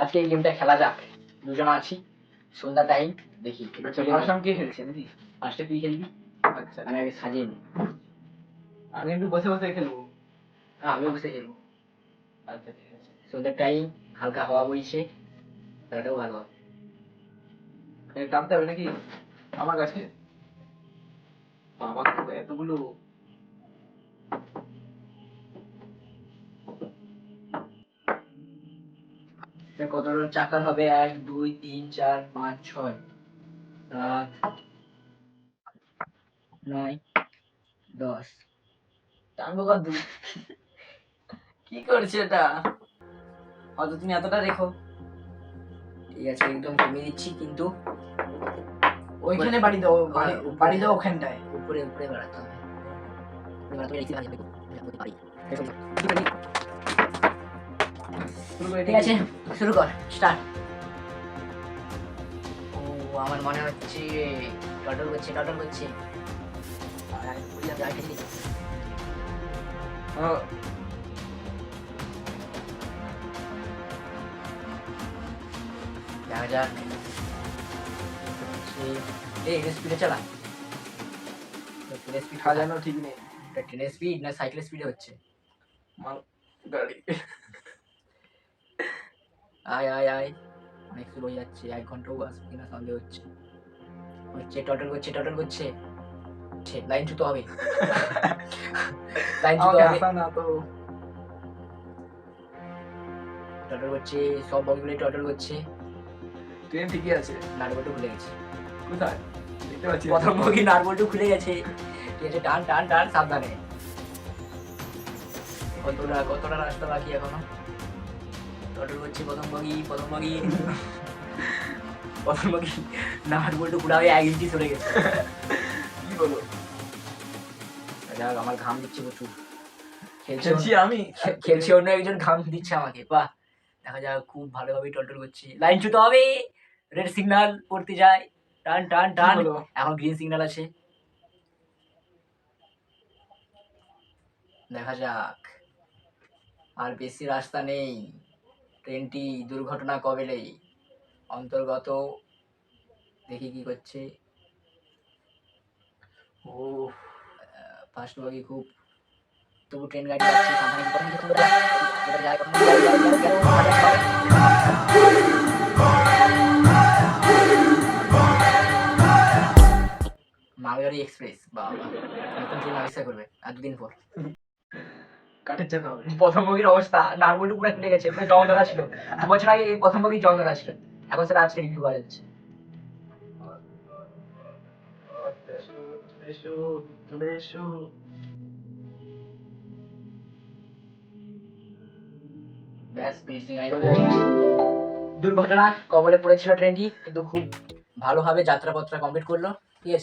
আজকে এই গেমটা খেলা যাক। দুজন আছি, সন্ধ্যা টাইম। দেখি আমার সঙ্গে কে খেলছে নাকি? ফার্স্টে তুই খেলবি, আচ্ছা, আমি আগে সাজিয়ে নিই। আমি একটু বসে বসে খেলবো। আমিও বসে খেলবো। আচ্ছা ঠিক আছে। সন্ধ্যার টাইম, হালকা হাওয়া বইছে, খেলাটাও ভালো হবে। টানতে হবে নাকি আমার কাছে? আমার তো এতগুলো। এটা কত চাকার হবে? 1 2 3 4 5 6 7 9 10। টানবো কত? কি করছে এটা? হয়তো তুমি এতটা রেখো। ঠিক আছে, একদম কমিয়ে দিচ্ছি, কিন্তু ওইখানে বাড়ি দাও, বাড়ি দাও ওখানটায়। উপরে উপরে বাড়াতে হবে। উপরে বাড়াতে হবে, দেখি পারি। ঠিক আছে, শুরু কর, স্টার্ট। ও আমার মনে হচ্ছে টটল করছে, টটল করছে। আর বললাম যে আইটেম দিই। দেখা যাক। এই স্পিডে চালা। স্পিড সাজানো ঠিক নেই। ট্রেনের স্পিড না সাইকেলের স্পিডে হচ্ছে? মাল গাড়ি। আয় আয় আয়, অনেক স্লো হয়ে যাচ্ছে। 1 ঘন্টাও আসবে কিনা সন্দেহ হচ্ছে। হচ্ছে, টটল করছে, টটল করছে। লাইন ছুতে হবে। লাইন ছুতে আমাকে হবে। হাসা না তো। টটল করছে, সব বগিগুলো টটল করছে। ট্রেন ঠিকই আছে। নাটবল্টু খুলে গেছে। কোথায় দেখতে পাচ্ছি? প্রথম বগি নাটবল্টু খুলে গেছে। ঠিক আছে, টান টান টান, সাবধানে। কতটা রাস্তা বাকি এখনো? টটল করছে প্রথম বগি, প্রথম বগি। প্রথম বগি নাটবল্টু পুরা হয়ে 1 ইঞ্চি সরে গেছে। কি বলো? যাক, আমার ঘাম দিচ্ছে প্রচুর। খেলছি আমি। খেলছে অন্য একজন, ঘাম দিচ্ছে আমাকে। বাহ, দেখা যাক, খুব ভালোভাবে টলটল করছে। লাইন ছুতে হবে, রেড সিগন্যাল পড়তে যায়। টান টান কি টান, বলো? এখন গ্রিন সিগন্যাল আছে। দেখা যাক, আর বেশি রাস্তা নেই। ট্রেনটি দুর্ঘটনা কবলেই অন্তর্গত। দেখি কি করছে। ও ফার্স্ট বগি খুব, তবু ট্রেন গাড়ি যাচ্ছে। সামনে প্রথম দিকে চলে যায়। এবার যায়, প্রথম দিকে গেল। মালগাড়ি এক্সপ্রেস, বাবা, নতুন ট্রেন আবিষ্কার করবে আর 2 দিন পর। কাঠের চাকা হবে। প্রথম বগির অবস্থা, নারবল্টু পুরো খুলে গেছে। পুরো জং ধরা ছিল। 2 বছর আগে এই প্রথম বগি জং ধরা ছিল, এখন সেটা আজকে রিভিউ করা যাচ্ছে। ব্যাস, ফিনিশিং লাইন চলে যাচ্ছে। দুর্ঘটনা কবলে পড়েছিল ট্রেনটি, কিন্তু খুব ভালোভাবে যাত্রাপত্রা কমপ্লিট করলো। ঠিক আছে।